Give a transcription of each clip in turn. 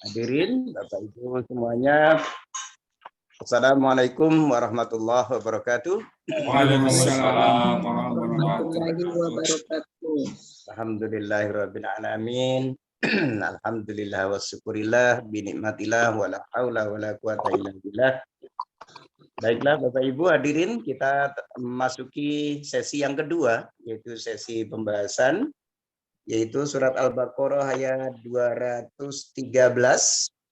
Hadirin Bapak Ibu semuanya, Assalamualaikum warahmatullahi wabarakatuh. Waalaikumsalam warahmatullahi wabarakatuh. Alhamdulillahirabbil alamin. Alhamdulillah wa syukurillah bi nikmatillah wala haula wala quwata illa billah. Baiklah Bapak Ibu hadirin, kita memasuki sesi yang kedua, yaitu sesi pembahasan, yaitu surat Al-Baqarah ayat 213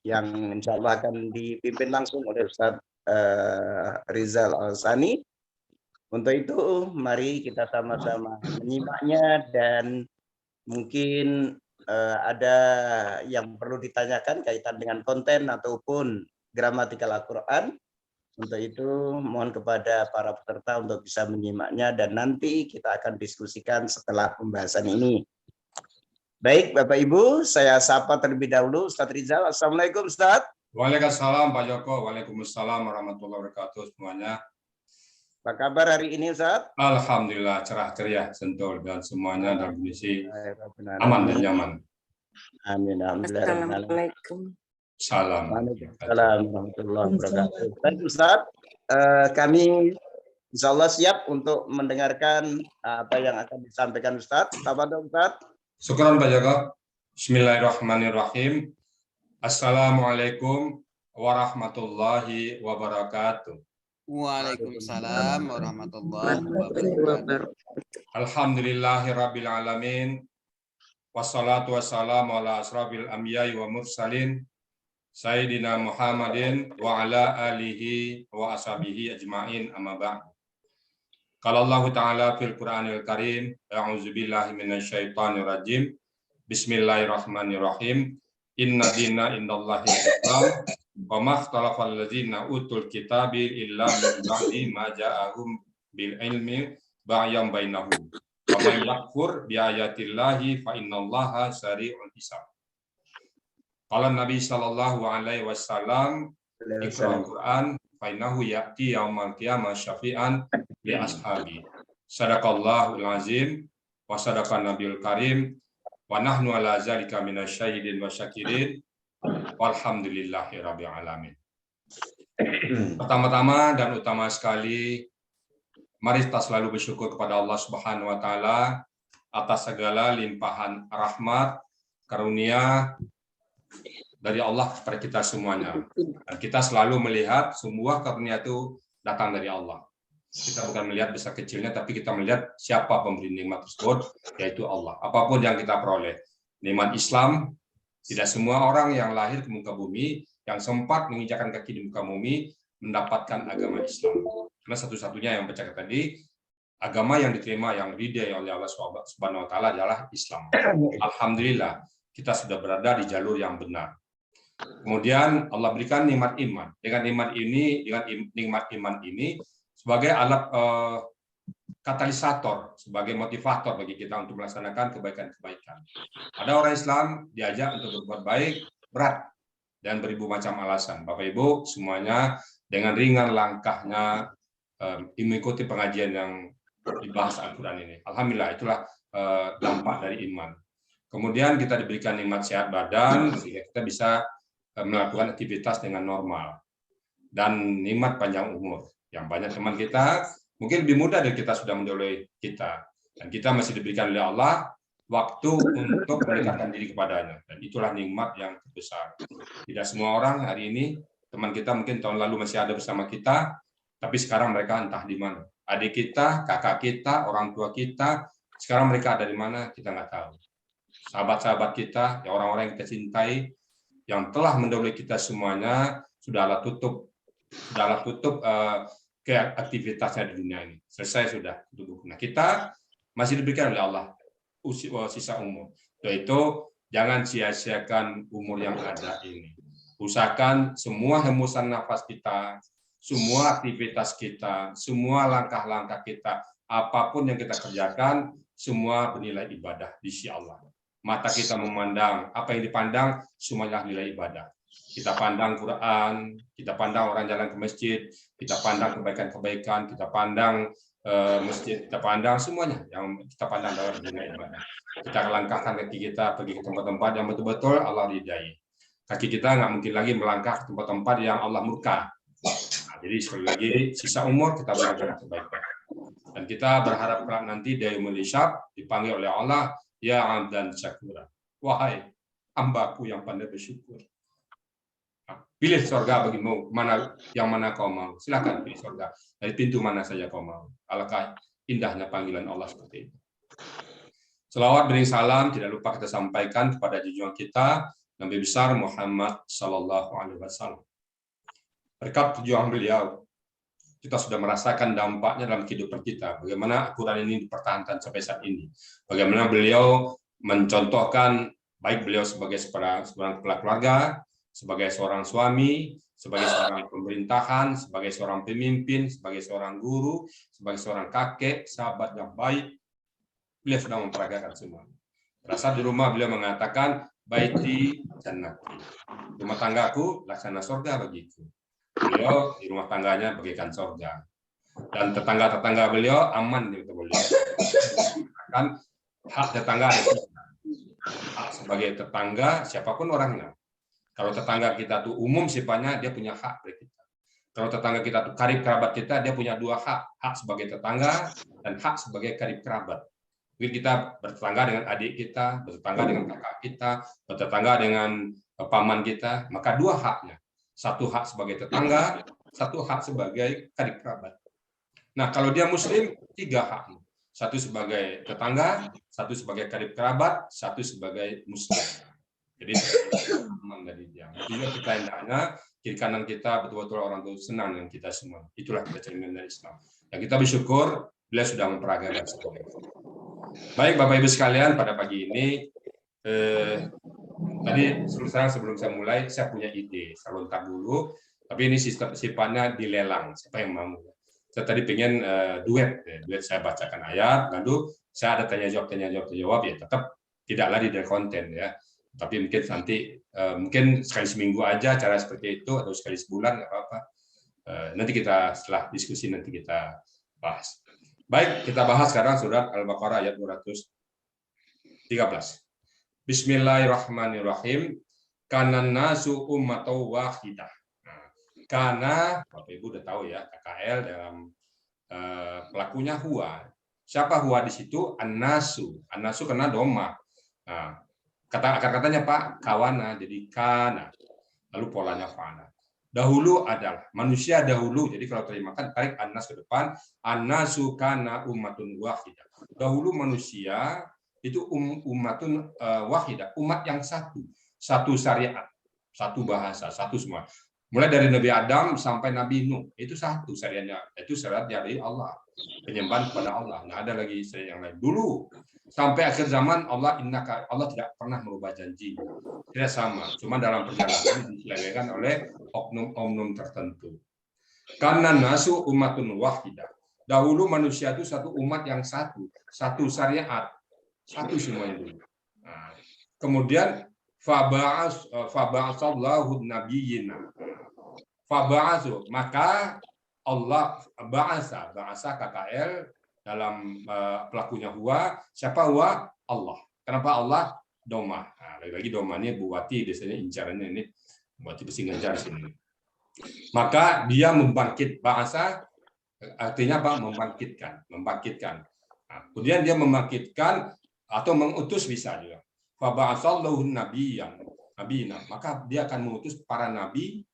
yang insya Allah akan dipimpin langsung oleh Ustaz Rizal Al-Sani. Untuk itu mari kita sama-sama menyimaknya, dan mungkin ada yang perlu ditanyakan kaitan dengan konten ataupun gramatikal Al-Quran. Untuk itu mohon kepada para peserta untuk bisa menyimaknya, dan nanti kita akan diskusikan setelah pembahasan ini. Baik Bapak Ibu, saya sapa terlebih dahulu Ustaz Rizal. Assalamualaikum Ustaz. Waalaikumsalam Pak Joko. Waalaikumsalam warahmatullahi wabarakatuh semuanya. Apa kabar hari ini Ustaz? Alhamdulillah cerah ceria, sentul, dan semuanya dalam kondisi aman dan nyaman. Amin. Assalamualaikum. Salam. Waalaikumsalam warahmatullahi wabarakatuh. Baik Ustaz, kami insya Allah siap untuk mendengarkan apa yang akan disampaikan Ustaz. Tafadhol Ustaz. Syukran Pak Joko. Bismillahirrahmanirrahim. Assalamualaikum warahmatullahi wabarakatuh. Waalaikumsalam warahmatullahi wabarakatuh. Alhamdulillahirabbil alamin. Wassalatu wassalamu ala asrofil anbiya'i wa mursalin Sayyidina Muhammadin wa ala alihi wa ashabihi ajma'in, amma ba'd. Qala Allah Ta'ala fil Qur'anil Karim, a'udzubillahi minasyaitonir rajim. Bismillahirrahmanirrahim. Inna dina indallahi al-Islam wa makhtalafal ladzina utul kitabi illa min ba'di ma ja'ahum bil ilmi ba'yam bainahum. Wa may yakfur bi ayatillahi fa innallaha sari'ul hisab. Qala Nabi sallallahu alaihi wasallam, Iqra'ul Qur'an fa innahu ya'ti yaumal qiyamah syafi'an li ashabi. Sadaqallahul azim wa sadaqan nabiyul karim wa nahnu ala zalika minasyahidin wa syakirin walhamdulillahi rabbil alamin. Pertama-tama dan utama sekali, mari kita selalu bersyukur kepada Allah Subhanahu wa taala atas segala limpahan rahmat, karunia dari Allah kepada kita semuanya. Dan kita selalu melihat semua karunia itu datang dari Allah. Kita bukan melihat besar kecilnya, tapi kita melihat siapa pemberi nikmat tersebut, yaitu Allah. Apapun yang kita peroleh, nikmat Islam, tidak semua orang yang lahir ke muka bumi, yang sempat menginjakkan kaki di muka bumi, mendapatkan agama Islam. Karena satu-satunya yang baca tadi, agama yang diterima, yang ridha oleh Allah Subhanahu wa taala adalah Islam. Alhamdulillah, kita sudah berada di jalur yang benar. Kemudian Allah berikan nikmat iman. Dengan nikmat iman ini sebagai alat katalisator, sebagai motivator bagi kita untuk melaksanakan kebaikan-kebaikan. Ada orang Islam diajak untuk berbuat baik, berat, dan beribu macam alasan. Bapak Ibu semuanya dengan ringan langkahnya mengikuti pengajian yang dibahas Al-Quran ini. Alhamdulillah, itulah dampak dari iman. Kemudian kita diberikan nikmat sehat badan, sehingga kita bisa melakukan aktivitas dengan normal. Dan nikmat panjang umur. Yang banyak teman kita, mungkin lebih muda dari kita sudah mendahului kita. Dan kita masih diberikan oleh Allah waktu untuk mendekatkan diri kepadanya. Dan itulah nikmat yang terbesar. Tidak semua orang hari ini, teman kita mungkin tahun lalu masih ada bersama kita, tapi sekarang mereka entah di mana. Adik kita, kakak kita, orang tua kita, sekarang mereka ada di mana, kita nggak tahu. Sahabat-sahabat kita, ya orang-orang yang kita cintai, yang telah mendahului kita semuanya, sudahlah tutup ke aktivitasnya di dunia ini. Selesai sudah. Nah, kita masih diberikan oleh Allah sisa umur. Yaitu jangan sia-siakan umur yang ada ini. Usahakan semua hembusan nafas kita, semua aktivitas kita, semua langkah-langkah kita, apapun yang kita kerjakan, semua bernilai ibadah di sisi Allah. Mata kita memandang, apa yang dipandang, semuanya nilai ibadah. Kita pandang Quran, kita pandang orang jalan ke masjid, kita pandang kebaikan-kebaikan, kita pandang masjid, kita pandang semuanya yang kita pandang dalam dunia ibadah. Kita langkahkan kaki kita pergi ke tempat-tempat yang betul-betul Allah ridai. kaki kita nggak mungkin lagi melangkah ke tempat-tempat yang Allah murka. Nah, jadi sekali lagi sisa umur kita berikan kebaikan. Dan kita berharap kelak nanti dari Hisab dipanggil oleh Allah, ya abdan syakura. Wahai hambaku yang pandai bersyukur. Nah, pilih surga bagimu, yang mana kau mau. Silakan pilih surga. Dari pintu mana saja kau mau. Alangkah indahnya panggilan Allah seperti itu. Selawat beri salam tidak lupa kita sampaikan kepada junjungan kita Nabi besar Muhammad Sallallahu Alaihi Wasallam. Berkat perjuangan beliau, kita sudah merasakan dampaknya dalam kehidupan kita. Bagaimana Al-Quran ini dipertahankan sampai saat ini. Bagaimana beliau mencontohkan, baik beliau sebagai seorang kepala keluarga, sebagai seorang suami, sebagai seorang pemerintahan, sebagai seorang pemimpin, sebagai seorang guru, sebagai seorang kakek, sahabat yang baik. Beliau sudah memperagakan semua. Pada di rumah beliau mengatakan, baiti jannati. Rumah tanggaku laksana surga bagiku. Beliau di rumah tangganya bagaikan surga. Dan tetangga-tetangga beliau aman di beliau. Kan hak tetangga ada hak sebagai tetangga siapapun orangnya. Kalau tetangga kita tuh umum sifatnya, dia punya hak dari kita. Kalau tetangga kita tuh karib kerabat kita, dia punya dua hak. Hak sebagai tetangga dan hak sebagai karib kerabat. Mungkin kita bertetangga dengan adik kita, bertetangga dengan kakak kita, bertetangga dengan paman kita, maka dua haknya. Satu hak sebagai tetangga, satu hak sebagai karib kerabat. Nah, kalau dia muslim, tiga hak. Satu sebagai tetangga, satu sebagai karib kerabat, satu sebagai muslim. Jadi, aman dari dia. Jadi kita hendaknya, kiri kanan kita betul-betul orang itu senang dengan kita semua. Itulah kita cermin dari Islam. Dan kita bersyukur, beliau sudah memperagakan semuanya. Baik, Bapak Ibu sekalian, pada pagi ini, tadi sebelum saya mulai, saya punya ide. Saya lontar dulu, tapi ini sifatnya dilelang. Siapa yang mau? Saya tadi pengen duet saya bacakan ayat, lalu saya ada tanya jawab, ya tetap tidak lari dari konten ya. Tapi mungkin nanti mungkin sekali seminggu aja cara seperti itu, atau sekali sebulan nggak apa-apa. Nanti kita setelah diskusi nanti kita bahas. Baik, kita bahas sekarang surat Al-Baqarah ayat 213. Bismillahirrahmanirrahim. Kanan nasu ummatan wahidah. Karena Bapak Ibu udah tahu ya, KKL dalam pelakunya huwa. Siapa huwa di situ? An-nasu. An-nasu kena doma. Nah, akar-katanya Pak kawana, jadi kana. Lalu polanya fana. Dahulu adalah manusia dahulu. Jadi kalau terimakan tarik an-nas ke depan. An-nasu kana ummatun wahidah. Dahulu manusia itu ummatun wahidah, umat yang satu. Satu syariat, satu bahasa, satu semua. Mulai dari Nabi Adam sampai Nabi Nuh, itu satu syariatnya. Itu syariat dari Allah. Penyembahan kepada Allah. Nah, ada lagi syariat yang lain. Dulu sampai akhir zaman Allah tidak pernah merubah janji. Tidak sama. Cuma dalam perjalanan diselewengkan oleh oknum-oknum tertentu. Karena nasu ummatun wahidah. Dahulu manusia itu satu umat yang satu. Satu syariat. Satu semuanya dulu. Nah, kemudian faba'asallahu nabiyina. Faba'asu, maka Allah ba'asa KKL dalam pelakunya huwa. Siapa huwa? Allah. Kenapa Allah? Doma. Nah, lagi-lagi doma ini buati biasanya incarannya ini buati besi ngejar sini. Maka dia membangkit, ba'asa artinya apa? Membangkitkan. Nah, kemudian dia membangkitkan atau mengutus bisa juga. Faba'asallahu nabiyina, maka dia akan mengutus para nabi,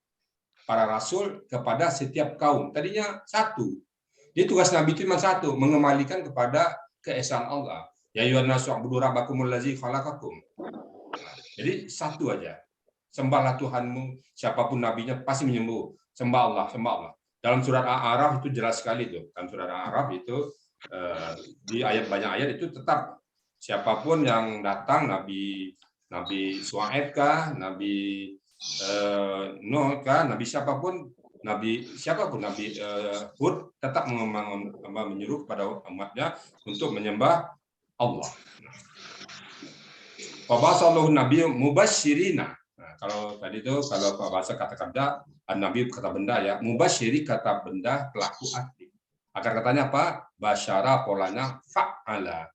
para rasul kepada setiap kaum. Tadinya satu. Jadi tugas nabi itu cuma satu, mengembalikan kepada keesaan Allah. Ya ayyuhan nasu u'budu rabbakumul ladzi khalaqakum. Jadi satu aja. Sembahlah Tuhanmu, siapapun nabinya pasti menyembah. Sembah Allah. Dalam surat Al-A'raf itu jelas sekali tuh. Dalam surat Al-A'raf itu di banyak ayat itu tetap siapapun yang datang, Nabi Shu'aib kah, Nabi Nuh kah, Nabi siapapun, Nabi Hud tetap menyuruh kepada umatnya untuk menyembah Allah. Fabasallahu Nabi mubasyirina. Nah, kalau tadi itu kalau bahasa kata-kata Nabi kata benda ya, mubasyiri kata benda pelaku aktif. Akar katanya apa? Basyara polanya fa'ala.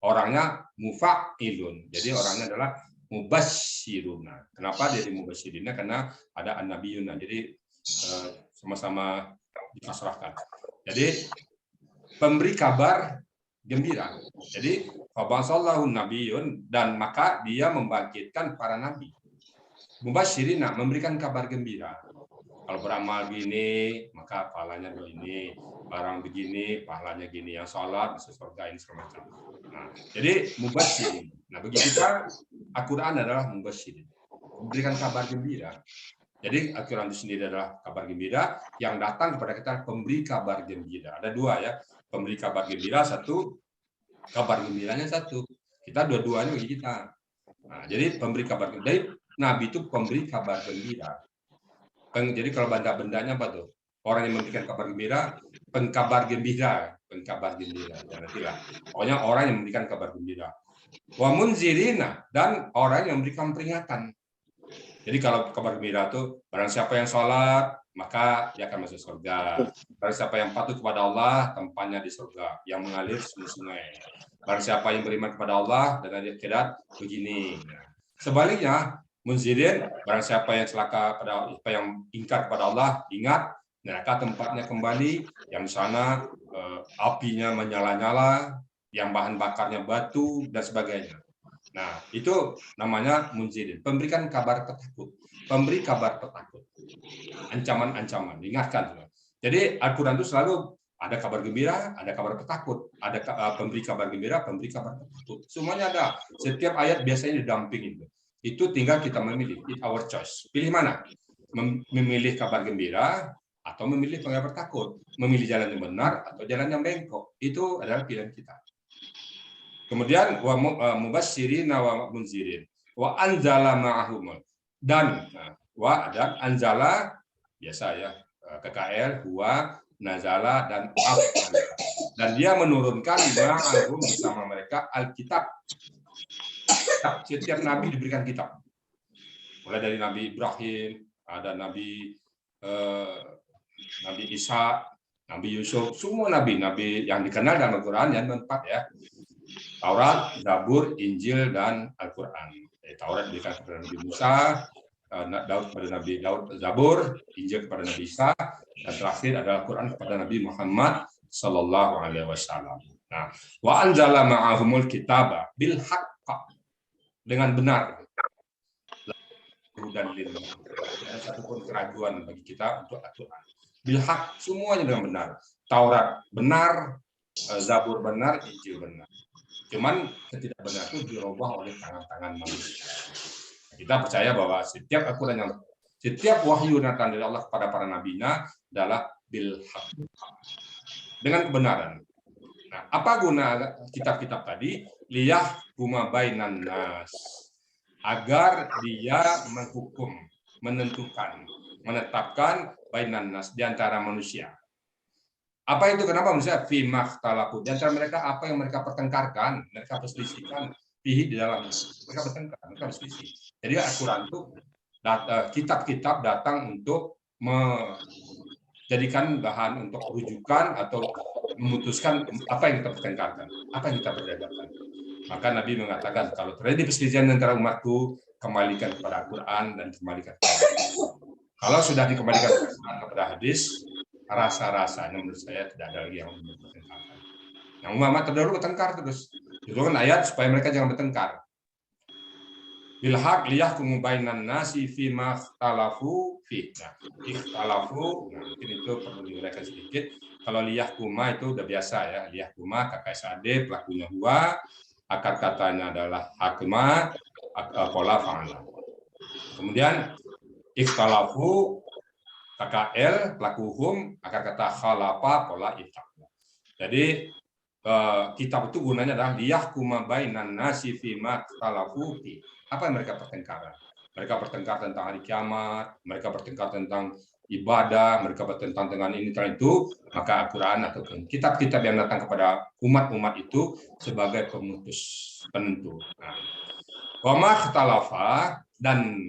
Orangnya mufa'ilun. Jadi orangnya adalah mubasyiruna. Kenapa jadi mubasyirina? Karena ada an-nabiyuna. Jadi sama-sama dikasrahkan. Jadi pemberi kabar gembira. Jadi fabasallahu nabiyun, dan maka dia membangkitkan para nabi. Mubasyirina, memberikan kabar gembira. Kalau beramal gini, maka pahalanya begini. Barang begini, pahalanya gini. Yang sholat, masuk surga, ini semacam. Nah, jadi mubasyirin. Nah, bagi kita, Al-Quran adalah mubasyirin. Memberikan kabar gembira. Jadi Al-Quran itu sendiri adalah kabar gembira yang datang kepada kita, pemberi kabar gembira. Ada dua ya, pemberi kabar gembira satu, kabar gembiranya satu. Kita dua-duanya bagi kita. Nah, jadi pemberi kabar gembira. Nabi itu pemberi kabar gembira. Jadi kalau benda-bendanya apa tuh? Orang yang memberikan kabar gembira, pengkabar gembira, pengkabar gembira. Nantilah. Pokoknya orang yang memberikan kabar gembira. Wa munzirina, dan orang yang memberikan peringatan. Jadi kalau kabar gembira itu, barang siapa yang sholat, maka dia akan masuk surga. Barang siapa yang patuh kepada Allah, tempatnya di surga, yang mengalir sungai-sungai. Barang siapa yang beriman kepada Allah dan hari akhirat, begini. Sebaliknya, munzirin, barang siapa yang celaka pada apa yang ingkar kepada Allah, ingat neraka tempatnya kembali, yang sana apinya menyala-nyala, yang bahan bakarnya batu dan sebagainya. Nah, itu namanya munzirin, pemberikan kabar petakut, pemberi kabar petakut, ancaman-ancaman, diingatkan. Jadi Al-Quran itu selalu ada kabar gembira, ada kabar petakut, ada pemberi kabar gembira, pemberi kabar petakut. Semuanya ada. Setiap ayat biasanya didampingin. Itu tinggal kita memilih, it's our choice. Pilih mana? Memilih kabar gembira atau memilih kabar takut, memilih jalan yang benar atau jalan yang bengkok. Itu adalah pilihan kita. Kemudian wa mubasyirina wa munzirin wa anzala ma'ahum, dan anzala biasa ya, KKL, huwa, nazala, dan afala. Dan dia menurunkan ma'ahum bersama mereka Alkitab. Setiap nabi diberikan kitab. Mulai dari Nabi Ibrahim, ada Nabi Isa, Nabi Yusuf, semua nabi yang dikenal dalam Al-Quran yang 4 ya. Taurat, Zabur, Injil, dan Al-Quran. Taurat diberikan kepada Nabi Musa, Daud kepada Nabi Daud, Zabur, Injil kepada Nabi Isa, dan terakhir adalah Al-Quran kepada Nabi Muhammad Sallallahu Alaihi Wasallam. Nah, wa anzala ma'ahumul kitaba bil haqq, dengan benar, dan tidak ada satupun keraguan bagi kita untuk Al-Quran. Bilhaq, semuanya dengan benar. Taurat benar, Zabur benar, Injil benar. Cuman ketidakbenaran itu dirubah oleh tangan-tangan manusia. Kita percaya bahwa setiap Al-Quran setiap wahyu datang dari Allah kepada para nabinya adalah bilhaq, dengan kebenaran. Nah, apa guna kitab-kitab tadi? Liyahkuma bainan nas, agar dia menghukum, menentukan, menetapkan bainan nas, di antara manusia. Apa itu? Kenapa manusia? Fi makhtalafu, di antara mereka apa yang mereka pertengkarkan, mereka perselisihkan, fihi, di dalamnya. Mereka bertengkar, mereka berselisih. Jadi Al-Quran itu kitab-kitab datang untuk menjadikan bahan untuk rujukan atau memutuskan apa yang kita pertengkarkan, apa yang kita berdagangkan. Maka Nabi mengatakan, kalau terjadi perselisihan antara umatku, kembalikan kepada Al-Quran dan kembalikan kepada hadis. Kalau sudah dikembalikan kepada hadis, rasa-rasanya menurut saya tidak ada lagi yang bertengkarkan. Yang ulama terdahulu bertengkar terus. Itu kan ayat supaya mereka jangan bertengkar. Bilhaq liyahkumu bainan nasi fima ikhtalafu fi. Nah, ikhtalafu, mungkin itu perlu diuraikan sedikit. Kalau liyahkuma itu udah biasa ya. Liyahkuma, KKSAD, pelakunya huwa, akar katanya adalah hakma, pola fa'ala. Kemudian ikhtalafu, KKL, pelaku hukum, akar kata khalafa, pola itak. Jadi kitab itu gunanya adalah liyahkuma bainan nasi fima ikhtalafu fi. Apa yang mereka pertengkaran? Mereka bertengkar tentang hari kiamat, mereka bertengkar tentang ibadah, mereka bertentang dengan ini dan itu, maka Al-Quran atau kitab-kitab yang datang kepada umat-umat itu sebagai pemutus, penentu. Wama ikhtalafa, dan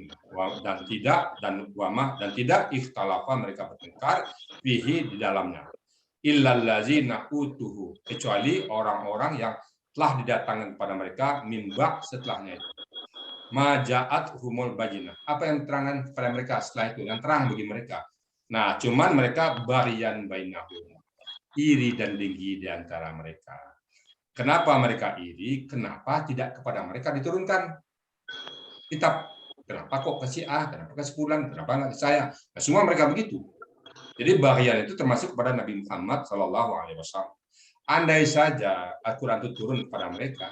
tidak ikhtalafa, mereka bertengkar fihi, di dalamnya, illal ladzina utuhu, kecuali orang-orang yang telah didatangkan kepada mereka mimba, setelahnya itu. Maja'at humul bajinah. Apa yang terangkan kepada mereka setelah itu? Yang terang bagi mereka. Nah, cuman mereka barian bainahum. Iri dan dengki di antara mereka. Kenapa mereka iri? Kenapa tidak kepada mereka diturunkan kitab? Kenapa kok ke si A? Kenapa ke sebulan? Kenapa nggak ke saya? Nah, semua mereka begitu. Jadi barian itu termasuk kepada Nabi Muhammad SAW. Andai saja Al-Quran itu turun kepada mereka,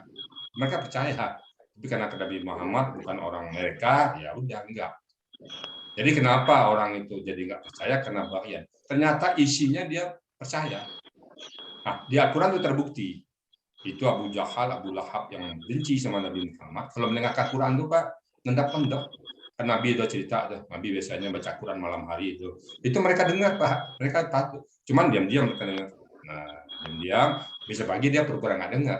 mereka percaya. Tapi karena Nabi Muhammad bukan orang mereka, ya udah enggak. Jadi kenapa orang itu jadi enggak percaya? Karena barian. Ternyata isinya dia percaya. Nah, di Al-Quran itu terbukti. Itu Abu Jahal, Abu Lahab yang benci sama Nabi Muhammad. Kalau mendengarkan Quran itu Pak, ngendap-ngendap. Kan Nabi itu cerita, Nabi biasanya baca Quran malam hari itu. Itu mereka dengar Pak, mereka takut. Cuman diam-diam mereka dengar. Nah, diam-diam, bisa pagi dia pura-pura nggak dengar.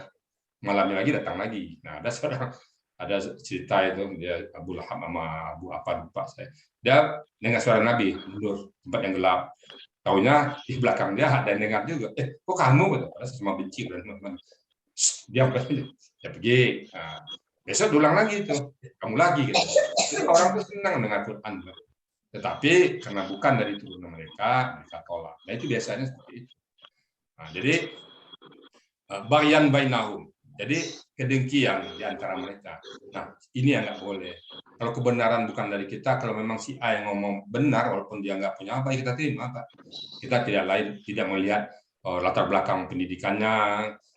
Malamnya lagi datang lagi. Nah, ada cerita itu dia Abu Lahab sama Abu apa lupa saya. Dia dengar suara Nabi mundur tempat yang gelap. Taunya di belakang dia ada yang dengar juga. Kok kamu? Padahal sama benci teman-teman. Dia pergi. Nah, besok ulang lagi itu. Kamu lagi gitu. Jadi orang tuh senang dengan Quran. Tetapi karena bukan dari turunan mereka tolak. Nah, itu biasanya seperti itu. Nah, jadi barian bainahum. Jadi kedengkian di antara mereka. Nah, ini yang nggak boleh. Kalau kebenaran bukan dari kita, kalau memang si A yang ngomong benar, walaupun dia nggak punya apa, kita terima apa. Kita tidak melihat latar belakang pendidikannya,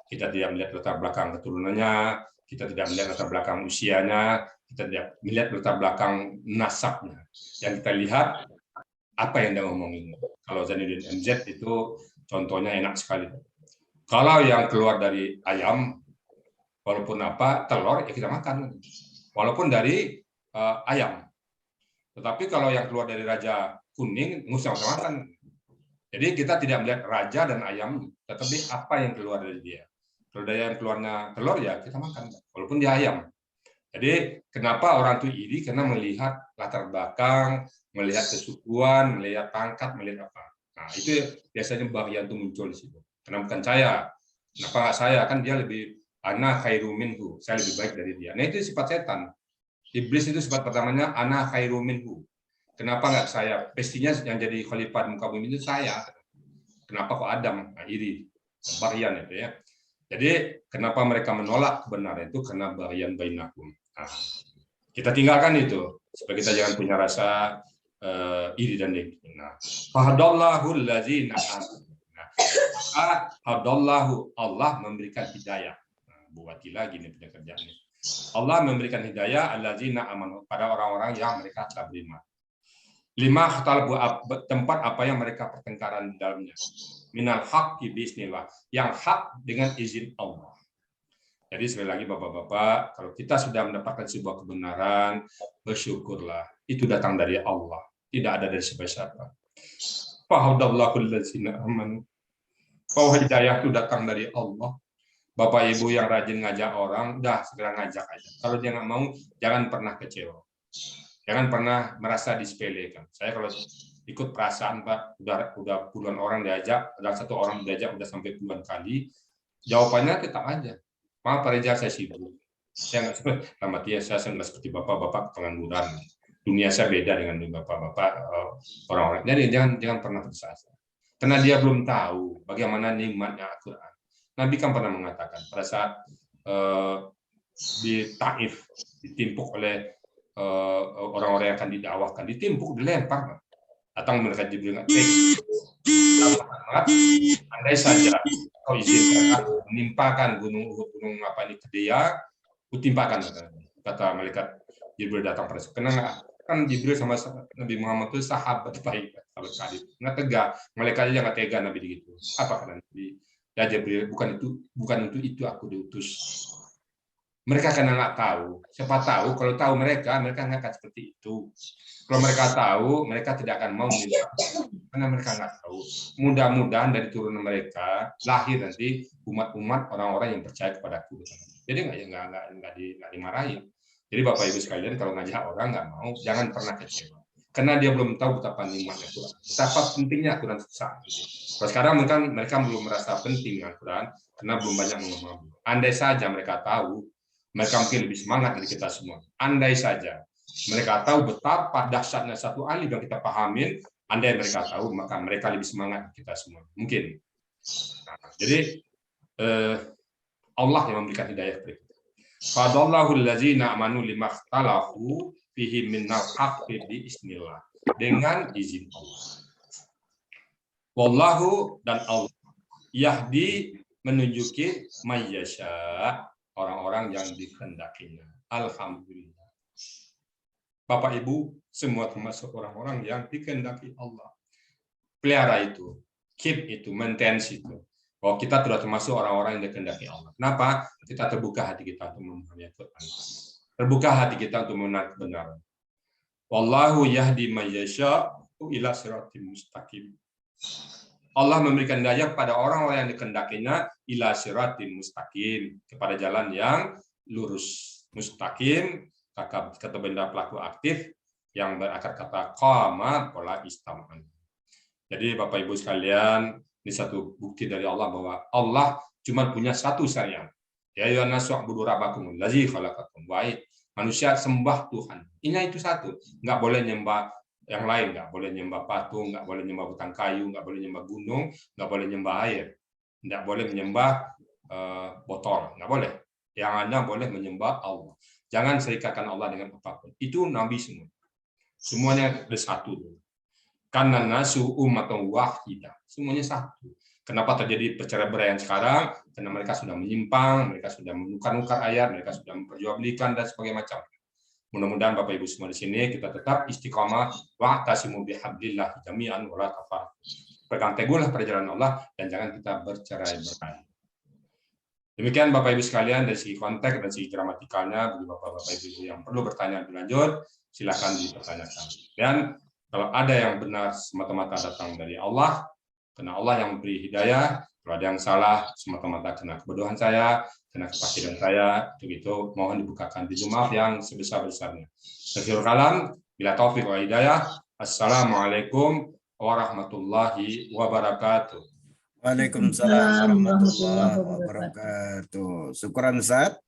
kita tidak melihat latar belakang keturunannya, kita tidak melihat latar belakang usianya, kita tidak melihat latar belakang nasabnya. Yang kita lihat apa yang dia ngomongin. Kalau Zainuddin MZ itu contohnya enak sekali. Kalau yang keluar dari ayam, walaupun apa telur ya kita makan, walaupun dari ayam. Tetapi kalau yang keluar dari raja kuning, nggak usah makan. Jadi kita tidak melihat raja dan ayam, tetapi apa yang keluar dari dia. Kalau dari yang keluarnya telur ya kita makan, walaupun dia ayam. Jadi kenapa orang itu iri? Karena melihat latar belakang, melihat kesukuan, melihat pangkat, melihat apa. Nah itu biasanya barian itu muncul di situ. Karena bukan saya. Kenapa saya? Kan dia lebih ana khairu minhu, saya lebih baik dari dia. Nah itu sifat setan. Iblis itu sifat pertamanya ana khairu minhu. Kenapa nggak saya? Pastinya yang jadi khalifah di muka bumi itu saya. Kenapa kok Adam? Nah, iri. Barian itu ya. Jadi kenapa mereka menolak kebenaran itu? Karena barian bainahum. Nah, kita tinggalkan itu supaya kita jangan punya rasa iri dan dengki. Nah, fahadallahu allazina amanu. Nah, hadallahu, Allah memberikan hidayah. Nah, buati lagi nih punya kerjaan ini. Allah memberikan hidayah allazina amanu pada orang-orang yang mereka telah beriman. 5 tempat apa yang mereka pertengkaran di dalamnya. Minal haqqi bismillah, yang hak dengan izin Allah. Jadi sekali lagi Bapak-bapak, kalau kita sudah mendapatkan sebuah kebenaran, bersyukurlah. Itu datang dari Allah, tidak ada dari siapa-siapa. Fahadallahu allazina amanu. Bahwa hidayah itu datang dari Allah. Bapak Ibu yang rajin ngajak orang, dah segera ngajak aja. Kalau dia nggak mau, jangan pernah kecewa. Jangan pernah merasa disepelekan. Saya kalau ikut perasaan Pak, udah puluhan orang diajak, dan satu orang diajak udah sampai puluhan kali, jawabannya tetap aja. Maaf Pak Reza, saya sibuk. Saya nggak saya nggak seperti bapak-bapak pengangguran. Dunia saya beda dengan bapak-bapak orang-orang. Jadi jangan pernah putus asa. Karena dia belum tahu bagaimana nikmatnya Al-Quran. Nabi kan pernah mengatakan pada saat di Taif ditimpuk oleh orang-orang yang akan didakwahkan, ditimpuk, dilempar. Datang mereka Jibril, andai saja kau izinkan aku menimpakan gunung apa ini ke dia, kutimpakan, kata malaikat Jibril datang pada karena kan Jibril sama Nabi Muhammad itu sahabat baik, sahabat karib. Nggak tegak, malaikatnya nggak tega Nabi begitu. Apa kata Nabi? Ya Jibril, bukan untuk itu aku diutus. Mereka karena nggak tahu. Siapa tahu kalau tahu mereka nggak akan seperti itu. Kalau mereka tahu, mereka tidak akan mau minta. Karena mereka nggak tahu. Mudah-mudahan dari turunan mereka lahir nanti umat-umat orang-orang yang percaya kepada aku. Jadi nggak dimarahin. Jadi Bapak Ibu sekalian kalau ngajak orang nggak mau, jangan pernah kecewa. Karena dia belum tahu betapa nikmatnya Quran, betapa pentingnya Quran saat ini. Kalau sekarang mereka belum merasa penting Al-Quran karena belum banyak mengemudi. Andai saja mereka tahu, mereka mungkin lebih semangat dari kita semua. Andai saja mereka tahu betapa dahsyatnya satu alif yang kita pahamin, andai mereka tahu, maka mereka lebih semangat dari kita semua. Mungkin. Nah, jadi Allah yang memberikan hidayah kepada kita. Fadallahu allazina amanu limakhtalafu fihi minnal haqqi biiznillah. Dengan izin Allah. Wallahu dan Allah yahdi menunjuki mayyasya orang-orang yang dikehendakinya. Alhamdulillah. Bapak Ibu semua termasuk orang-orang yang dikehendaki Allah. Pelihara itu, keep itu, maintain itu. Bahwa kita sudah termasuk orang-orang yang dikehendaki Allah. Kenapa? Kita terbuka hati kita untuk memahami Al-Quran. Terbuka hati kita untuk mengenal kebenaran. Wallahu yahdi mayyasya ila siratim mustaqim. Allah memberikan hidayah pada orang-orang yang dikehendakinya ila siratim mustaqim, kepada jalan yang lurus. Mustaqim kata benda pelaku aktif yang berakar kata qama pola istaman. Jadi Bapak Ibu sekalian, ini satu bukti dari Allah bahwa Allah cuma punya satu syariat. Ya ayyuhan nasu u'budu rabbakum allazi khalaqakum. Wahai manusia, sembah Tuhan. Ini itu satu. Nggak boleh nyembah yang lain, nggak boleh nyembah patung, nggak boleh nyembah batang kayu, nggak boleh nyembah gunung, nggak boleh nyembah air, nggak boleh menyembah botol, nggak boleh. Yang Anda boleh menyembah Allah. Jangan serikatkan Allah dengan apapun. Itu Nabi semua. Semuanya ada satu. Karena nasu umatun wahidah. Semuanya satu. Kenapa terjadi perceraian sekarang? Karena mereka sudah menyimpang, mereka sudah menukar-nukar ayat, mereka sudah memperjualbelikan dan sebagainya macam. Mudah-mudahan Bapak Ibu semua di sini kita tetap istiqamah wa'tasimu bihablillah jami'an wa la tafarraqu. Pegang teguhlah perjalanan Allah dan jangan kita bercerai-berai. Demikian Bapak Ibu sekalian dari segi konteks dan segi gramatikalnya, bagi Bapak Ibu yang perlu bertanya lebih lanjut, silakan dipertanyakan. Dan kalau ada yang benar semata-mata datang dari Allah, karena Allah yang memberi hidayah. Kalau ada yang salah semata-mata karena kebodohan saya, karena kepastian saya, begitu mohon dibukakan pintu maaf yang sebesar-besarnya. Akhirul kalam, bila taufik wa hidayah. Assalamualaikum warahmatullahi wabarakatuh. Waalaikumsalam warahmatullahi wabarakatuh. Syukuran Ustaz.